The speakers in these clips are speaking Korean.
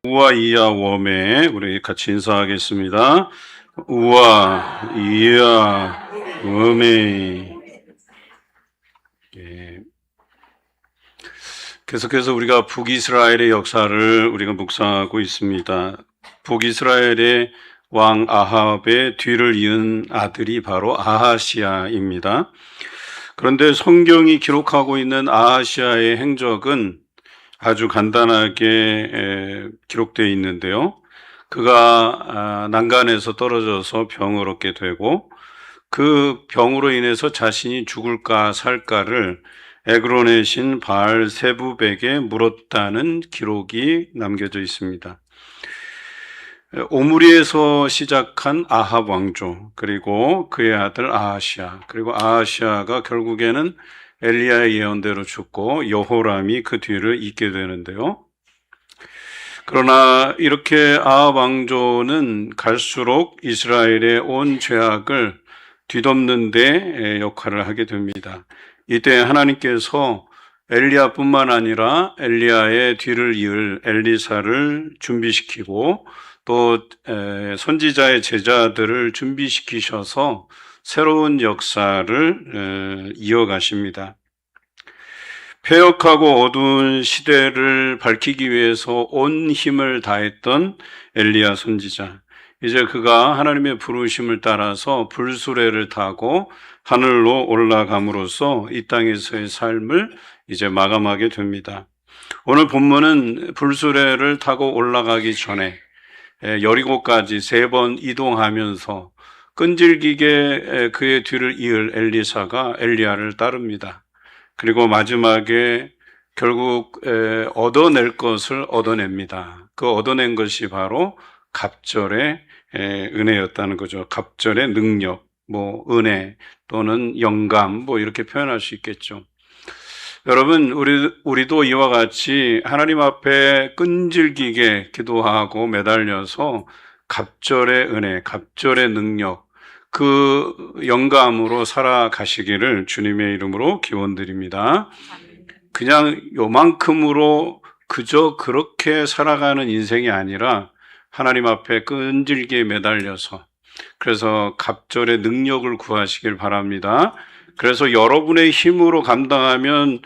우와 이야 웜에 우리 같이 인사하겠습니다. 우와 이야 웜에. 예. 계속해서 우리가 북이스라엘의 역사를 우리가 묵상하고 있습니다. 북이스라엘의 왕 아합의 뒤를 이은 아들이 바로 아하시아입니다. 그런데 성경이 기록하고 있는 아하시아의 행적은 아주 간단하게 기록되어 있는데요. 그가 난간에서 떨어져서 병을 얻게 되고 그 병으로 인해서 자신이 죽을까 살까를 에그론의 신 바알세붑에게 물었다는 기록이 남겨져 있습니다. 오므리에서 시작한 아합 왕조, 그리고 그의 아들 아하시아, 그리고 아하시아가 결국에는 엘리야의 예언대로 죽고 여호람이 그 뒤를 잇게 되는데요. 그러나 이렇게 아합 왕조는 갈수록 이스라엘의 온 죄악을 뒤덮는 데 역할을 하게 됩니다. 이때 하나님께서 엘리야뿐만 아니라 엘리야의 뒤를 이을 엘리사를 준비시키고 또 선지자의 제자들을 준비시키셔서 새로운 역사를 이어가십니다. 패역하고 어두운 시대를 밝히기 위해서 온 힘을 다했던 엘리야 선지자, 이제 그가 하나님의 부르심을 따라서 불수레를 타고 하늘로 올라감으로써 이 땅에서의 삶을 이제 마감하게 됩니다. 오늘 본문은 불수레를 타고 올라가기 전에 여리고까지 3번 이동하면서 끈질기게 그의 뒤를 이을 엘리사가 엘리야를 따릅니다. 그리고 마지막에 결국 얻어낼 것을 얻어냅니다. 그 얻어낸 것이 바로 갑절의 은혜였다는 거죠. 갑절의 능력, 은혜 또는 영감, 이렇게 표현할 수 있겠죠. 여러분, 우리도 이와 같이 하나님 앞에 끈질기게 기도하고 매달려서 갑절의 은혜, 갑절의 능력, 그 영감으로 살아가시기를 주님의 이름으로 기원드립니다. 그냥 요만큼으로 그저 그렇게 살아가는 인생이 아니라 하나님 앞에 끈질기게 매달려서, 그래서 갑절의 능력을 구하시길 바랍니다. 그래서 여러분의 힘으로 감당하면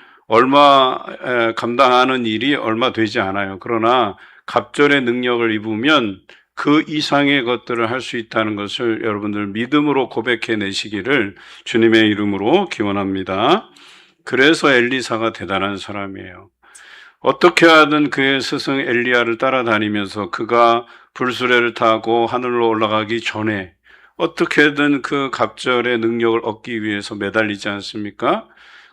감당하는 일이 얼마 되지 않아요. 그러나 갑절의 능력을 입으면 그 이상의 것들을 할 수 있다는 것을 여러분들 믿음으로 고백해 내시기를 주님의 이름으로 기원합니다. 그래서 엘리사가 대단한 사람이에요. 어떻게 하든 그의 스승 엘리야를 따라다니면서 그가 불수레를 타고 하늘로 올라가기 전에 어떻게든 그 갑절의 능력을 얻기 위해서 매달리지 않습니까?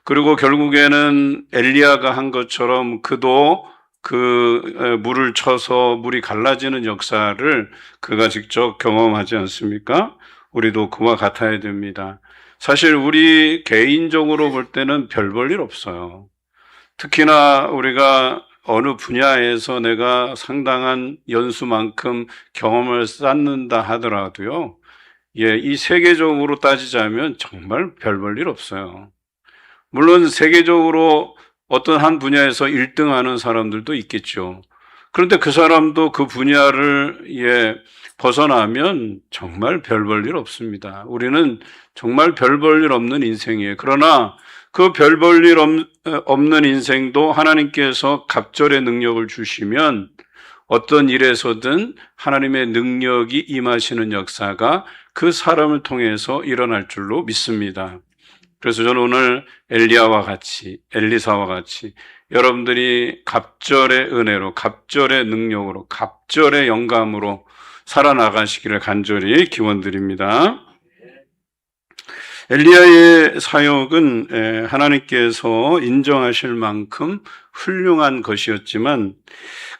그리고 결국에는 엘리야가 한 것처럼 그도 그 물을 쳐서 물이 갈라지는 역사를 그가 직접 경험하지 않습니까? 우리도 그와 같아야 됩니다. 사실 우리 개인적으로 볼 때는 별 볼 일 없어요. 특히나 우리가 어느 분야에서 내가 상당한 연수만큼 경험을 쌓는다 하더라도요, 이 세계적으로 따지자면 정말 별 볼 일 없어요. 물론 세계적으로 어떤 한 분야에서 1등 하는 사람들도 있겠죠. 그런데 그 사람도 그 분야를 벗어나면 정말 별 볼 일 없습니다. 우리는 정말 별 볼 일 없는 인생이에요. 그러나 그 별 볼 일 없는 인생도 하나님께서 갑절의 능력을 주시면 어떤 일에서든 하나님의 능력이 임하시는 역사가 그 사람을 통해서 일어날 줄로 믿습니다. 그래서 저는 오늘 엘리야와 같이, 엘리사와 같이 여러분들이 갑절의 은혜로, 갑절의 능력으로, 갑절의 영감으로 살아나가시기를 간절히 기원드립니다. 엘리야의 사역은 하나님께서 인정하실 만큼 훌륭한 것이었지만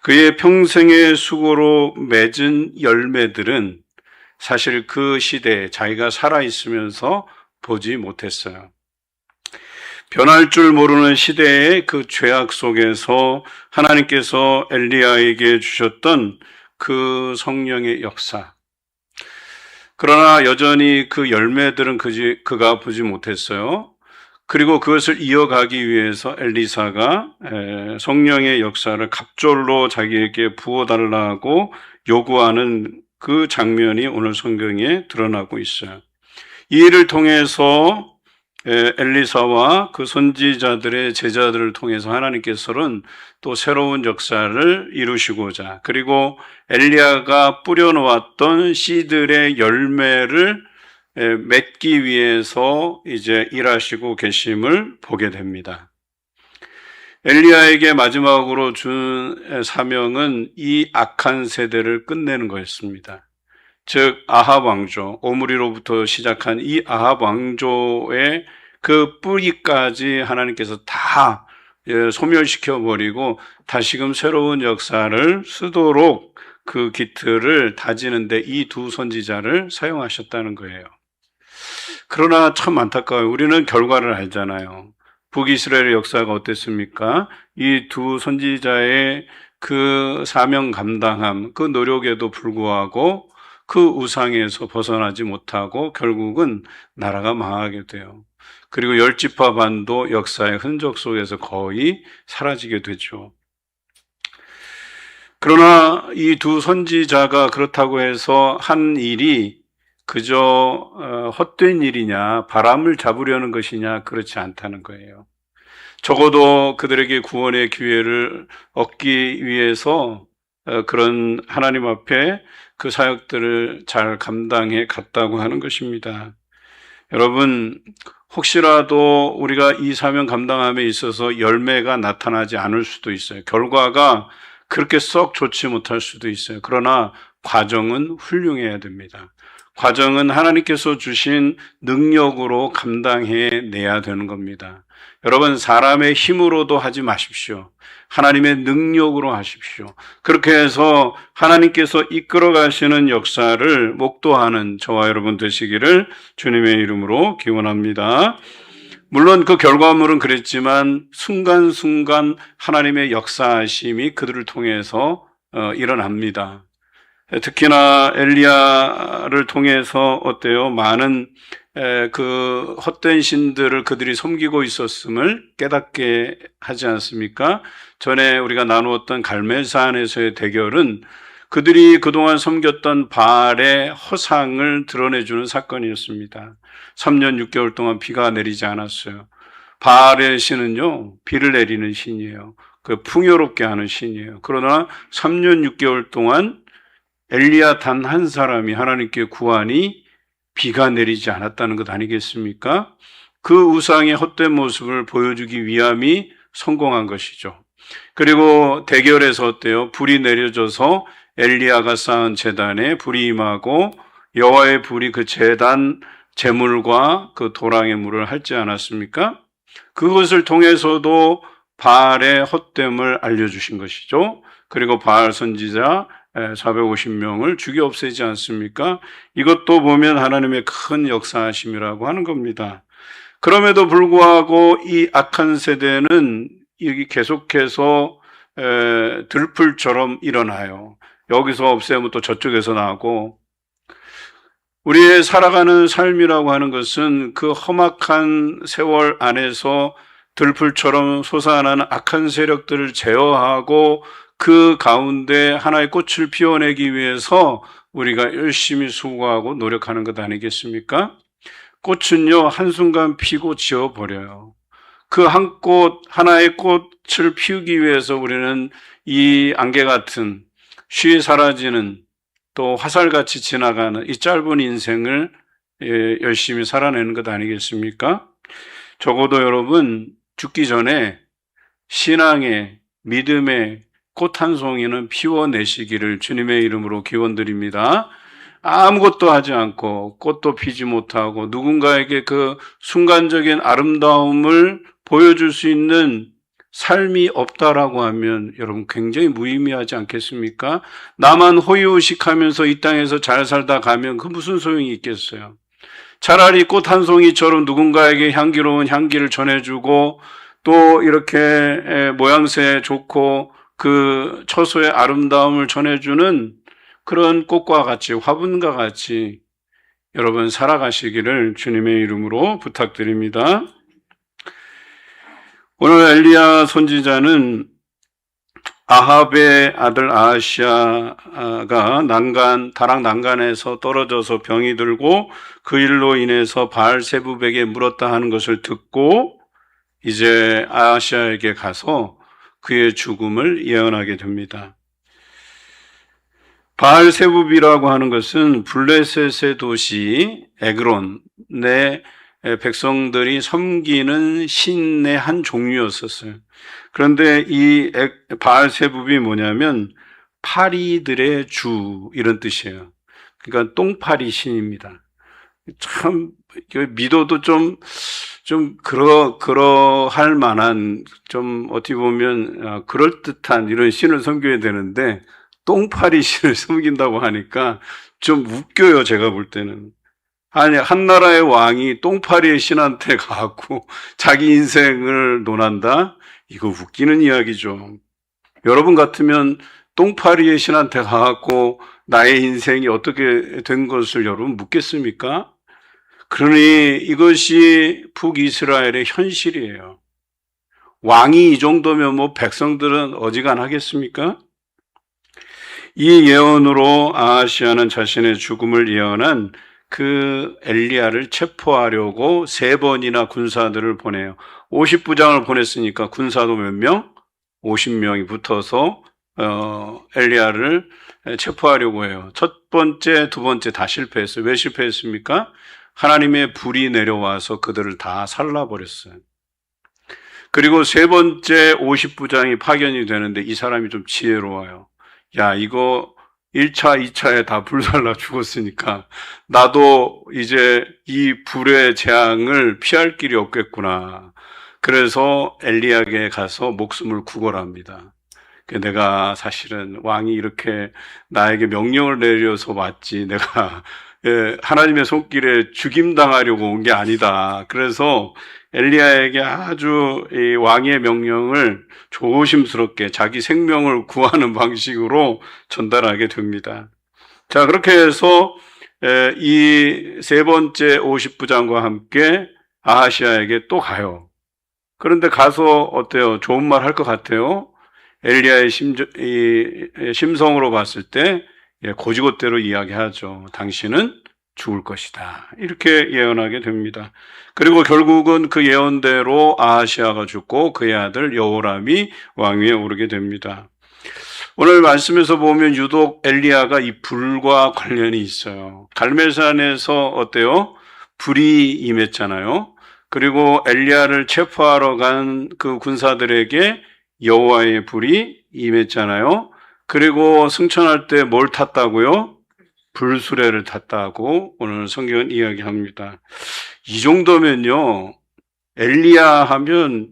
그의 평생의 수고로 맺은 열매들은 사실 그 시대에 자기가 살아있으면서 보지 못했어요. 변할 줄 모르는 시대의 그 죄악 속에서 하나님께서 엘리야에게 주셨던 그 성령의 역사. 그러나 여전히 그 열매들은 그가 보지 못했어요. 그리고 그것을 이어가기 위해서 엘리사가 성령의 역사를 갑절로 자기에게 부어달라고 요구하는 그 장면이 오늘 성경에 드러나고 있어요. 이 일을 통해서 엘리사와 그 선지자들의 제자들을 통해서 하나님께서는 또 새로운 역사를 이루시고자, 그리고 엘리야가 뿌려놓았던 씨들의 열매를 맺기 위해서 이제 일하시고 계심을 보게 됩니다. 엘리야에게 마지막으로 준 사명은 이 악한 세대를 끝내는 거였습니다. 즉 아합 왕조, 오므리로부터 시작한 이 아합 왕조의 그 뿌리까지 하나님께서 다 소멸시켜 버리고 다시금 새로운 역사를 쓰도록 그 기틀을 다지는데 이 두 선지자를 사용하셨다는 거예요. 그러나 참 안타까워요. 우리는 결과를 알잖아요. 북이스라엘의 역사가 어땠습니까? 이 두 선지자의 그 사명 감당함, 그 노력에도 불구하고 그 우상에서 벗어나지 못하고 결국은 나라가 망하게 돼요. 그리고 열 지파반도 역사의 흔적 속에서 거의 사라지게 되죠. 그러나 이 두 선지자가 그렇다고 해서 한 일이 그저 헛된 일이냐, 바람을 잡으려는 것이냐, 그렇지 않다는 거예요. 적어도 그들에게 구원의 기회를 얻기 위해서 그런 하나님 앞에 그 사역들을 잘 감당해 갔다고 하는 것입니다. 여러분, 혹시라도 우리가 이 사명 감당함에 있어서 열매가 나타나지 않을 수도 있어요. 결과가 그렇게 썩 좋지 못할 수도 있어요. 그러나 과정은 훌륭해야 됩니다. 과정은 하나님께서 주신 능력으로 감당해 내야 되는 겁니다. 여러분, 사람의 힘으로도 하지 마십시오. 하나님의 능력으로 하십시오. 그렇게 해서 하나님께서 이끌어 가시는 역사를 목도하는 저와 여러분 되시기를 주님의 이름으로 기원합니다. 물론 그 결과물은 그랬지만 순간순간 하나님의 역사하심이 그들을 통해서 일어납니다. 특히나 엘리야를 통해서 어때요? 많은 그 헛된 신들을 그들이 섬기고 있었음을 깨닫게 하지 않습니까? 전에 우리가 나누었던 갈멜산에서의 대결은 그들이 그동안 섬겼던 바알의 허상을 드러내주는 사건이었습니다. 3년 6개월 동안 비가 내리지 않았어요. 바알의 신은요, 비를 내리는 신이에요. 그 풍요롭게 하는 신이에요. 그러나 3년 6개월 동안 엘리야 단 한 사람이 하나님께 구하니 비가 내리지 않았다는 것 아니겠습니까? 그 우상의 헛된 모습을 보여주기 위함이 성공한 것이죠. 그리고 대결에서 어때요? 불이 내려져서 엘리야가 쌓은 제단에 불이 임하고 여호와의 불이 그 제단 제물과 그 도랑의 물을 핥지 않았습니까? 그것을 통해서도 바알의 헛됨을 알려주신 것이죠. 그리고 바알 선지자 450명을 죽여 없애지 않습니까? 이것도 보면 하나님의 큰 역사하심이라고 하는 겁니다. 그럼에도 불구하고 이 악한 세대는 여기 계속해서 들풀처럼 일어나요. 여기서 없애면 또 저쪽에서 나고, 우리의 살아가는 삶이라고 하는 것은 그 험악한 세월 안에서 들풀처럼 솟아나는 악한 세력들을 제어하고 그 가운데 하나의 꽃을 피워내기 위해서 우리가 열심히 수고하고 노력하는 것 아니겠습니까? 꽃은요, 한순간 피고 지어버려요. 그 한 꽃, 하나의 꽃을 피우기 위해서 우리는 이 안개 같은 쉬이 사라지는 또 화살같이 지나가는 이 짧은 인생을 열심히 살아내는 것 아니겠습니까? 적어도 여러분, 죽기 전에 신앙의, 믿음의 꽃 한 송이는 피워내시기를 주님의 이름으로 기원드립니다. 아무것도 하지 않고 꽃도 피지 못하고 누군가에게 그 순간적인 아름다움을 보여줄 수 있는 삶이 없다라고 하면 여러분 굉장히 무의미하지 않겠습니까? 나만 호의호식하면서 이 땅에서 잘 살다 가면 그 무슨 소용이 있겠어요? 차라리 꽃 한 송이처럼 누군가에게 향기로운 향기를 전해주고 또 이렇게 모양새 좋고 그 처소의 아름다움을 전해주는 그런 꽃과 같이, 화분과 같이 여러분 살아가시기를 주님의 이름으로 부탁드립니다. 오늘 엘리야 선지자는 아합의 아들 아하시아가 다락 난간에서 떨어져서 병이 들고 그 일로 인해서 바알세붑에게 물었다 하는 것을 듣고 이제 아하시아에게 가서 그의 죽음을 예언하게 됩니다. 바알세붑이라고 하는 것은 블레셋의 도시 에그론의 백성들이 섬기는 신의 한 종류였었어요. 그런데 이 바알세붑이 뭐냐면 파리들의 주 이런 뜻이에요. 그러니까 똥파리 신입니다. 참 믿어도 좀 그러할 만한 좀 어떻게 보면 그럴듯한 이런 신을 섬겨야 되는데 똥파리 신을 섬긴다고 하니까 좀 웃겨요. 제가 볼 때는. 아니, 한 나라의 왕이 똥파리의 신한테 가고 자기 인생을 논한다? 이거 웃기는 이야기죠. 여러분 같으면 똥파리의 신한테 가고 나의 인생이 어떻게 된 것을 여러분 묻겠습니까? 그러니 이것이 북이스라엘의 현실이에요. 왕이 이 정도면 뭐 백성들은 어지간하겠습니까? 이 예언으로 아하시아는 자신의 죽음을 예언한 그 엘리야를 체포하려고 3번이나 군사들을 보내요. 50부장을 보냈으니까 군사도 몇 명? 50명이 붙어서 엘리야를 체포하려고 해요. 첫 번째, 두 번째 다 실패했어요. 왜 실패했습니까? 하나님의 불이 내려와서 그들을 다 살라버렸어요. 그리고 3번째 50부장이 파견이 되는데 이 사람이 좀 지혜로워요. 야, 이거 1차, 2차에 다 불살라 죽었으니까 나도 이제 이 불의 재앙을 피할 길이 없겠구나. 그래서 엘리야에게 가서 목숨을 구걸합니다. 내가 사실은 왕이 이렇게 나에게 명령을 내려서 왔지 내가 하나님의 손길에 죽임당하려고 온 게 아니다. 그래서 엘리야에게 아주 이 왕의 명령을 조심스럽게 자기 생명을 구하는 방식으로 전달하게 됩니다. 자, 그렇게 해서 이 3번째 50부장과 함께 아하시아에게 또 가요. 그런데 가서 어때요? 좋은 말 할 것 같아요? 엘리야의 심성으로 봤을 때 고지고대로 이야기하죠. 당신은 죽을 것이다. 이렇게 예언하게 됩니다. 그리고 결국은 그 예언대로 아하시아가 죽고 그의 아들 여호람이 왕위에 오르게 됩니다. 오늘 말씀에서 보면 유독 엘리야가 이 불과 관련이 있어요. 갈멜산에서 어때요? 불이 임했잖아요. 그리고 엘리야를 체포하러 간 그 군사들에게 여호와의 불이 임했잖아요. 그리고 승천할 때 뭘 탔다고요? 불수레를 탔다고 오늘 성경은 이야기합니다. 이 정도면요, 엘리야 하면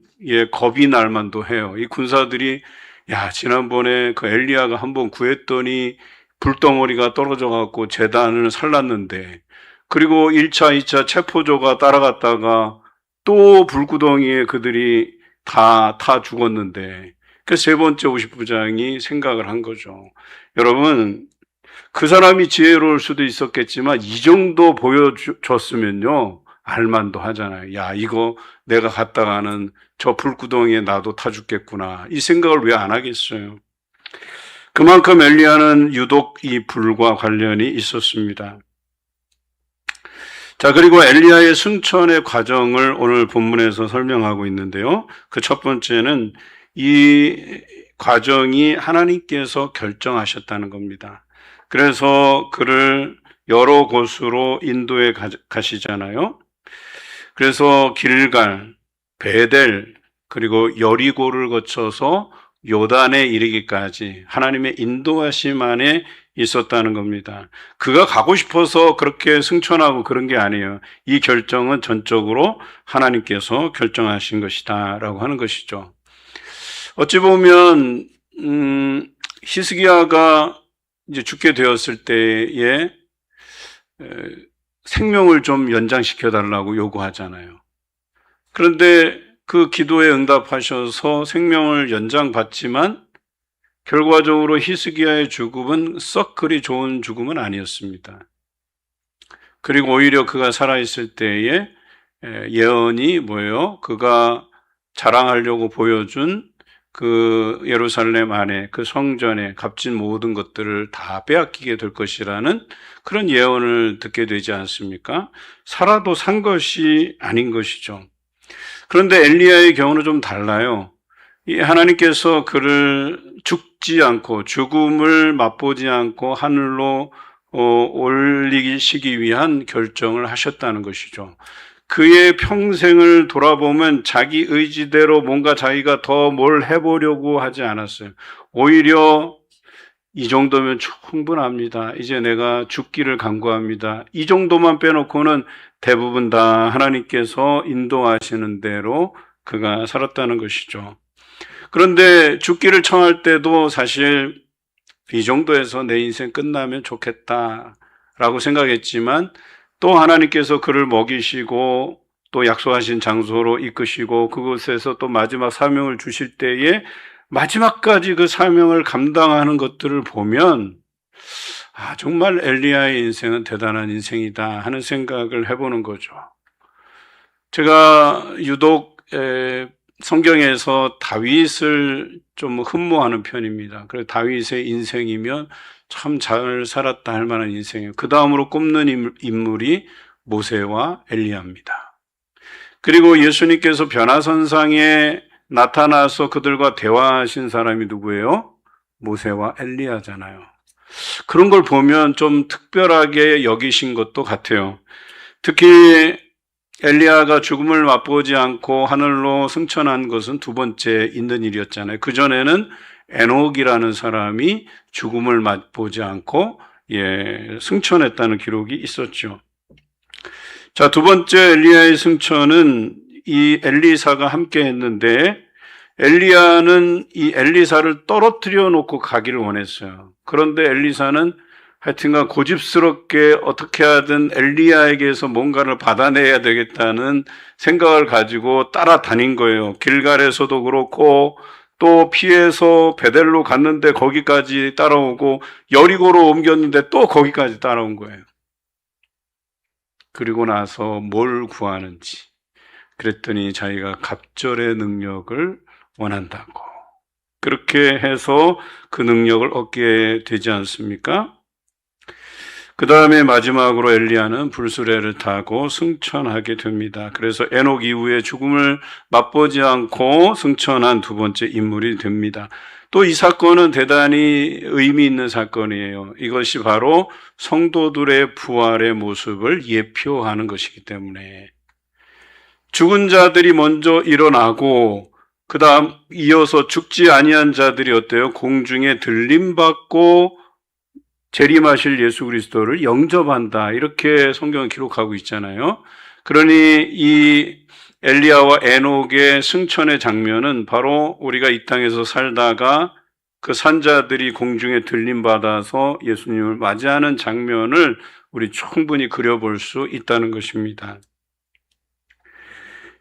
겁이 날 만도 해요. 이 군사들이 야, 지난번에 그 엘리야가 한번 구했더니 불덩어리가 떨어져 갖고 제단을 살랐는데, 그리고 1차, 2차 체포조가 따라갔다가 또 불구덩이에 그들이 다 죽었는데, 그 3번째 50부장이 생각을 한 거죠. 여러분, 그 사람이 지혜로울 수도 있었겠지만 이 정도 보여줬으면요, 알만도 하잖아요. 야, 이거 내가 갔다가는 저 불구덩이에 나도 타 죽겠구나. 이 생각을 왜 안 하겠어요? 그만큼 엘리야는 유독 이 불과 관련이 있었습니다. 자, 그리고 엘리야의 승천의 과정을 오늘 본문에서 설명하고 있는데요. 그 첫 번째는 이 과정이 하나님께서 결정하셨다는 겁니다. 그래서 그를 여러 곳으로 인도에 가시잖아요. 그래서 길갈, 베델, 그리고 여리고를 거쳐서 요단에 이르기까지 하나님의 인도하심 안에 있었다는 겁니다. 그가 가고 싶어서 그렇게 승천하고 그런 게 아니에요. 이 결정은 전적으로 하나님께서 결정하신 것이다 라고 하는 것이죠. 어찌 보면 히스기야가 이제 죽게 되었을 때에 생명을 좀 연장시켜 달라고 요구하잖아요. 그런데 그 기도에 응답하셔서 생명을 연장받지만 결과적으로 히스기야의 죽음은 썩 그리 좋은 죽음은 아니었습니다. 그리고 오히려 그가 살아있을 때의 예언이 뭐예요? 그가 자랑하려고 보여준 그 예루살렘 안에 그 성전에 값진 모든 것들을 다 빼앗기게 될 것이라는 그런 예언을 듣게 되지 않습니까? 살아도 산 것이 아닌 것이죠. 그런데 엘리야의 경우는 좀 달라요. 이 하나님께서 그를 죽지 않고 죽음을 맛보지 않고 하늘로 올리시기 위한 결정을 하셨다는 것이죠. 그의 평생을 돌아보면 자기 의지대로 뭔가 자기가 더 뭘 해보려고 하지 않았어요. 오히려 이 정도면 충분합니다. 이제 내가 죽기를 간구합니다. 이 정도만 빼놓고는 대부분 다 하나님께서 인도하시는 대로 그가 살았다는 것이죠. 그런데 죽기를 청할 때도 사실 이 정도에서 내 인생 끝나면 좋겠다라고 생각했지만 또 하나님께서 그를 먹이시고 또 약속하신 장소로 이끄시고 그곳에서 또 마지막 사명을 주실 때에 마지막까지 그 사명을 감당하는 것들을 보면 정말 엘리야의 인생은 대단한 인생이다 하는 생각을 해보는 거죠. 제가 유독 성경에서 다윗을 좀 흠모하는 편입니다. 그래서 다윗의 인생이면 참 잘 살았다 할 만한 인생이에요. 그 다음으로 꼽는 인물이 모세와 엘리야입니다. 그리고 예수님께서 변화선상에 나타나서 그들과 대화하신 사람이 누구예요? 모세와 엘리야잖아요. 그런 걸 보면 좀 특별하게 여기신 것도 같아요. 특히 엘리야가 죽음을 맛보지 않고 하늘로 승천한 것은 두 번째 있는 일이었잖아요. 그전에는 에녹이라는 사람이 죽음을 맛보지 않고 승천했다는 기록이 있었죠. 자, 두 번째 엘리야의 승천은 이 엘리사가 함께 했는데 엘리야는 이 엘리사를 떨어뜨려 놓고 가기를 원했어요. 그런데 엘리사는 하여튼간 고집스럽게 어떻게 하든 엘리야에게서 뭔가를 받아내야 되겠다는 생각을 가지고 따라다닌 거예요. 길갈에서도 그렇고 또 피해서 베델로 갔는데 거기까지 따라오고 여리고로 옮겼는데 또 거기까지 따라온 거예요. 그리고 나서 뭘 구하는지 그랬더니 자기가 갑절의 능력을 원한다고. 그렇게 해서 그 능력을 얻게 되지 않습니까? 그 다음에 마지막으로 엘리야는 불수레를 타고 승천하게 됩니다. 그래서 에녹 이후에 죽음을 맛보지 않고 승천한 두 번째 인물이 됩니다. 또 이 사건은 대단히 의미 있는 사건이에요. 이것이 바로 성도들의 부활의 모습을 예표하는 것이기 때문에 죽은 자들이 먼저 일어나고 그 다음 이어서 죽지 아니한 자들이 어때요? 공중에 들림받고 재림하실 예수 그리스도를 영접한다. 이렇게 성경은 기록하고 있잖아요. 그러니 이 엘리야와 에녹의 승천의 장면은 바로 우리가 이 땅에서 살다가 그 산자들이 공중에 들림받아서 예수님을 맞이하는 장면을 우리 충분히 그려볼 수 있다는 것입니다.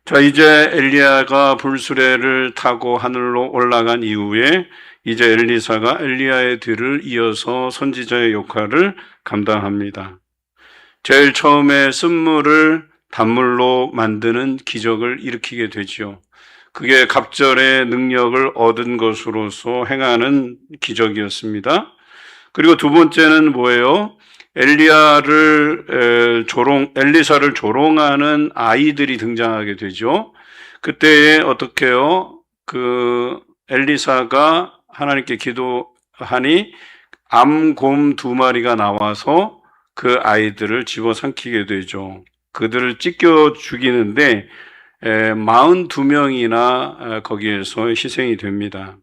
자, 이제 엘리야가 불수레를 타고 하늘로 올라간 이후에 이제 엘리사가 엘리야의 뒤를 이어서 선지자의 역할을 감당합니다. 제일 처음에 쓴물을 단물로 만드는 기적을 일으키게 되지요. 그게 갑절의 능력을 얻은 것으로서 행하는 기적이었습니다. 그리고 두 번째는 뭐예요? 엘리사를 조롱하는 아이들이 등장하게 되죠. 그때에 어떻게 해요? 그 엘리사가 하나님께 기도하니 암곰 2마리가 나와서 그 아이들을 집어삼키게 되죠. 그들을 찢겨 죽이는데 42명이나 거기에서 희생이 됩니다.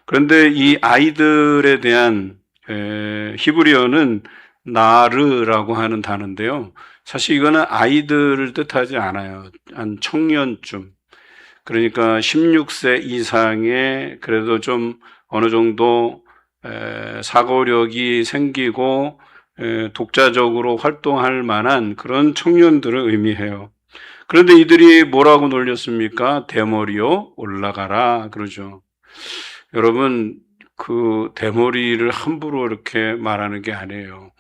그런데 이 아이들에 대한 히브리어는 나르라고 하는 단어인데요. 사실 이거는 아이들을 뜻하지 않아요. 한 청년쯤. 그러니까 16세 이상의 그래도 좀 어느 정도 사고력이 생기고 독자적으로 활동할 만한 그런 청년들을 의미해요. 그런데 이들이 뭐라고 놀렸습니까? 대머리요 올라가라 그러죠. 여러분 그 대머리를 함부로 이렇게 말하는 게 아니에요.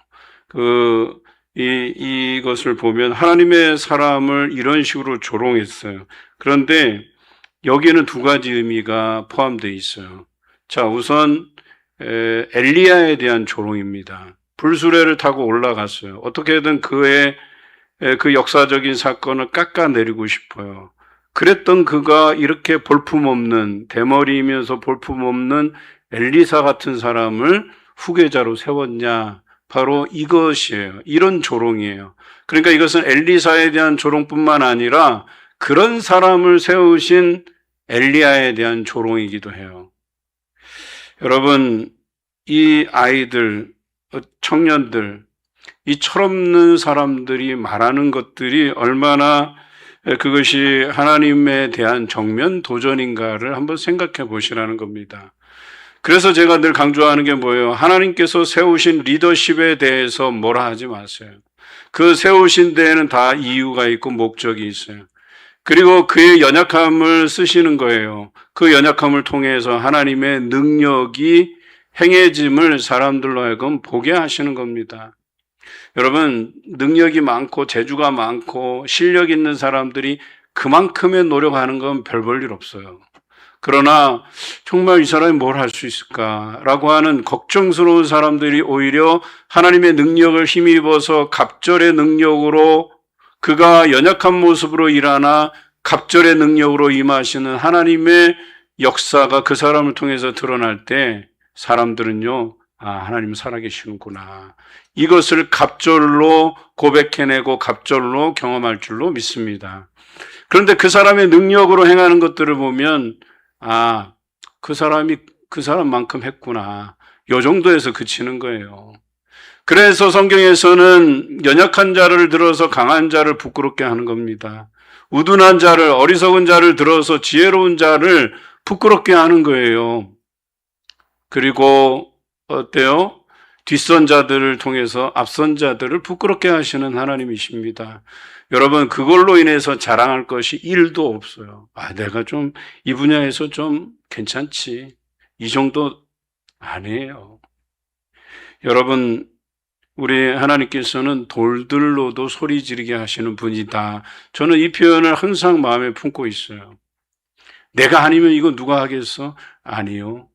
이것을 보면 하나님의 사람을 이런 식으로 조롱했어요. 그런데 여기에는 두 가지 의미가 포함되어 있어요. 자, 우선 엘리야에 대한 조롱입니다. 불수레를 타고 올라갔어요. 어떻게든 그의 그 역사적인 사건을 깎아내리고 싶어요. 그랬던 그가 이렇게 볼품없는, 대머리이면서 볼품없는 엘리사 같은 사람을 후계자로 세웠냐? 바로 이것이에요. 이런 조롱이에요. 그러니까 이것은 엘리사에 대한 조롱뿐만 아니라 그런 사람을 세우신 엘리야에 대한 조롱이기도 해요. 여러분, 이 아이들, 청년들, 이 철없는 사람들이 말하는 것들이 얼마나 그것이 하나님에 대한 정면 도전인가를 한번 생각해 보시라는 겁니다. 그래서 제가 늘 강조하는 게 뭐예요? 하나님께서 세우신 리더십에 대해서 뭐라 하지 마세요. 그 세우신 데에는 다 이유가 있고 목적이 있어요. 그리고 그의 연약함을 쓰시는 거예요. 그 연약함을 통해서 하나님의 능력이 행해짐을 사람들로 하여금 보게 하시는 겁니다. 여러분, 능력이 많고 재주가 많고 실력 있는 사람들이 그만큼의 노력하는 건 별 볼 일 없어요. 그러나 정말 이 사람이 뭘 할 수 있을까라고 하는 걱정스러운 사람들이 오히려 하나님의 능력을 힘입어서 갑절의 능력으로 그가 연약한 모습으로 일하나 갑절의 능력으로 임하시는 하나님의 역사가 그 사람을 통해서 드러날 때 사람들은요, 하나님 살아계시는구나. 이것을 갑절로 고백해내고 갑절로 경험할 줄로 믿습니다. 그런데 그 사람의 능력으로 행하는 것들을 보면 그 사람이 그 사람만큼 했구나. 요 정도에서 그치는 거예요. 그래서 성경에서는 연약한 자를 들어서 강한 자를 부끄럽게 하는 겁니다. 우둔한 자를, 어리석은 자를 들어서 지혜로운 자를 부끄럽게 하는 거예요. 그리고 어때요? 뒷선 자들을 통해서 앞선 자들을 부끄럽게 하시는 하나님이십니다. 여러분, 그걸로 인해서 자랑할 것이 1도 없어요. 내가 좀 이 분야에서 좀 괜찮지. 이 정도 아니에요. 여러분, 우리 하나님께서는 돌들로도 소리 지르게 하시는 분이다. 저는 이 표현을 항상 마음에 품고 있어요. 내가 아니면 이거 누가 하겠어? 아니요.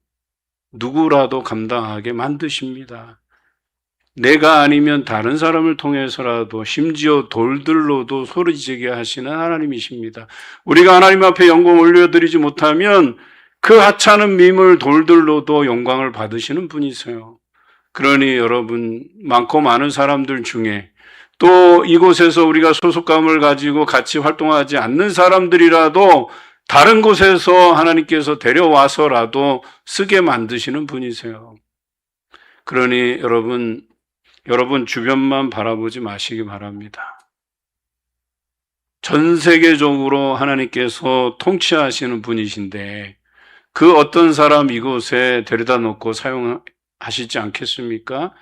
누구라도 감당하게 만드십니다. 내가 아니면 다른 사람을 통해서라도 심지어 돌들로도 소리지게 하시는 하나님이십니다. 우리가 하나님 앞에 영광 올려드리지 못하면 그 하찮은 밈을 돌들로도 영광을 받으시는 분이세요. 그러니 여러분, 많고 많은 사람들 중에 또 이곳에서 우리가 소속감을 가지고 같이 활동하지 않는 사람들이라도 다른 곳에서 하나님께서 데려와서라도 쓰게 만드시는 분이세요. 그러니 여러분 주변만 바라보지 마시기 바랍니다. 전 세계적으로 하나님께서 통치하시는 분이신데 그 어떤 사람 이곳에 데려다 놓고 사용하시지 않겠습니까?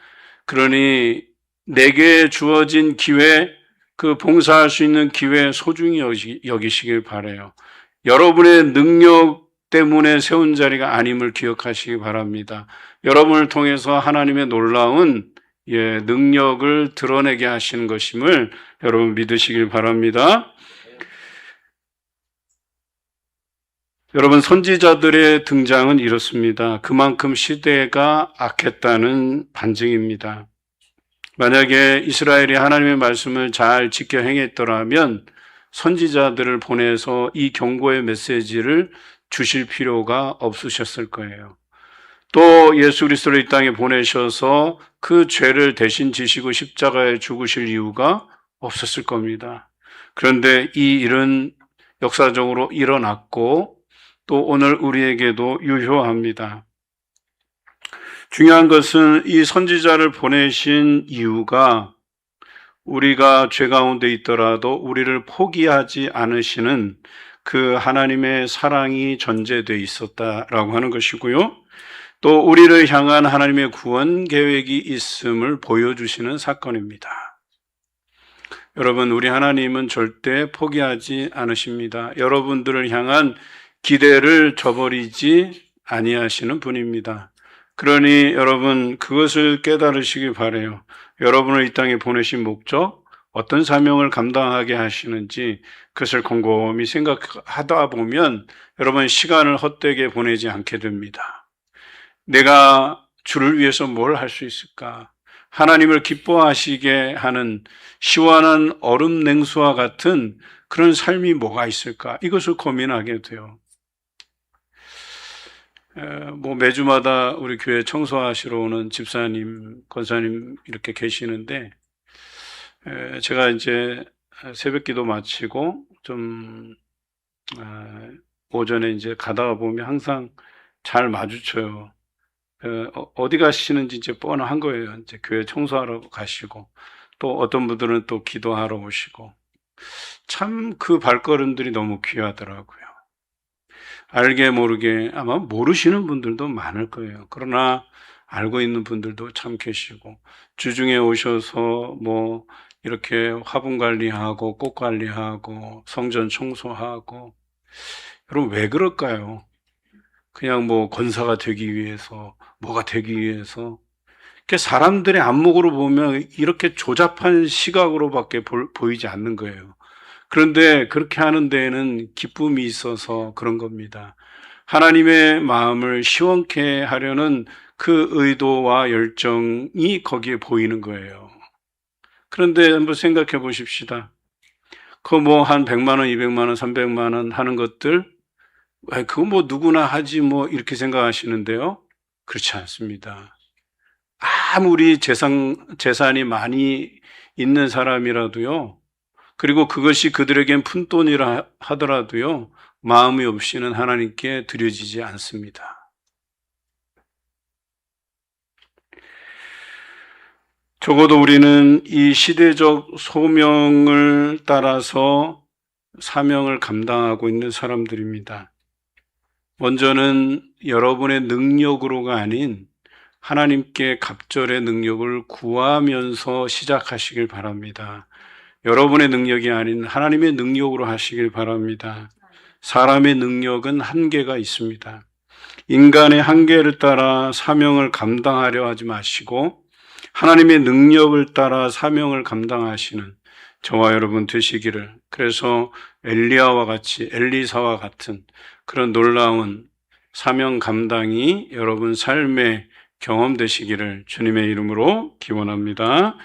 그러니 내게 주어진 기회, 그 봉사할 수 있는 기회 소중히 여기시길 바라요. 여러분의 능력 때문에 세운 자리가 아님을 기억하시기 바랍니다. 여러분을 통해서 하나님의 놀라운 능력을 드러내게 하시는 것임을 여러분 믿으시길 바랍니다. 여러분, 선지자들의 등장은 이렇습니다. 그만큼 시대가 악했다는 반증입니다. 만약에 이스라엘이 하나님의 말씀을 잘 지켜 행했더라면 선지자들을 보내서 이 경고의 메시지를 주실 필요가 없으셨을 거예요. 또 예수 그리스도를 이 땅에 보내셔서 그 죄를 대신 지시고 십자가에 죽으실 이유가 없었을 겁니다. 그런데 이 일은 역사적으로 일어났고 또 오늘 우리에게도 유효합니다. 중요한 것은 이 선지자를 보내신 이유가 우리가 죄 가운데 있더라도 우리를 포기하지 않으시는 그 하나님의 사랑이 전제되어 있었다라고 하는 것이고요. 또 우리를 향한 하나님의 구원 계획이 있음을 보여주시는 사건입니다. 여러분, 우리 하나님은 절대 포기하지 않으십니다. 여러분들을 향한 기대를 저버리지 아니하시는 분입니다. 그러니 여러분, 그것을 깨달으시기 바라요. 여러분을 이 땅에 보내신 목적, 어떤 사명을 감당하게 하시는지 그것을 곰곰이 생각하다 보면 여러분 시간을 헛되게 보내지 않게 됩니다. 내가 주를 위해서 뭘 할 수 있을까? 하나님을 기뻐하시게 하는 시원한 얼음 냉수와 같은 그런 삶이 뭐가 있을까? 이것을 고민하게 돼요. 뭐 매주마다 우리 교회 청소하시러 오는 집사님, 권사님 이렇게 계시는데 제가 이제 새벽기도 마치고 좀 오전에 이제 가다가 보면 항상 잘 마주쳐요. 어디 가시는지 이제 뻔한 거예요. 이제 교회 청소하러 가시고 또 어떤 분들은 또 기도하러 오시고 참 그 발걸음들이 너무 귀하더라고요. 알게 모르게 아마 모르시는 분들도 많을 거예요. 그러나 알고 있는 분들도 참 계시고 주중에 오셔서 뭐 이렇게 화분 관리하고 꽃 관리하고 성전 청소하고 여러분 왜 그럴까요? 그냥 뭐 권사가 되기 위해서 뭐가 되기 위해서 사람들의 안목으로 보면 이렇게 조잡한 시각으로밖에 보이지 않는 거예요. 그런데 그렇게 하는 데에는 기쁨이 있어서 그런 겁니다. 하나님의 마음을 시원케 하려는 그 의도와 열정이 거기에 보이는 거예요. 그런데 한번 생각해 보십시다. 그 뭐 한 100만 원, 200만 원, 300만 원 하는 것들 그거 뭐 누구나 하지 뭐 이렇게 생각하시는데요. 그렇지 않습니다. 아무리 재산이 많이 있는 사람이라도요. 그리고 그것이 그들에겐 푼돈이라 하더라도요. 마음이 없이는 하나님께 드려지지 않습니다. 적어도 우리는 이 시대적 소명을 따라서 사명을 감당하고 있는 사람들입니다. 먼저는 여러분의 능력으로가 아닌 하나님께 갑절의 능력을 구하면서 시작하시길 바랍니다. 여러분의 능력이 아닌 하나님의 능력으로 하시길 바랍니다. 사람의 능력은 한계가 있습니다. 인간의 한계를 따라 사명을 감당하려 하지 마시고 하나님의 능력을 따라 사명을 감당하시는 저와 여러분 되시기를, 그래서 엘리야와 같이 엘리사와 같은 그런 놀라운 사명 감당이 여러분 삶에 경험되시기를 주님의 이름으로 기원합니다.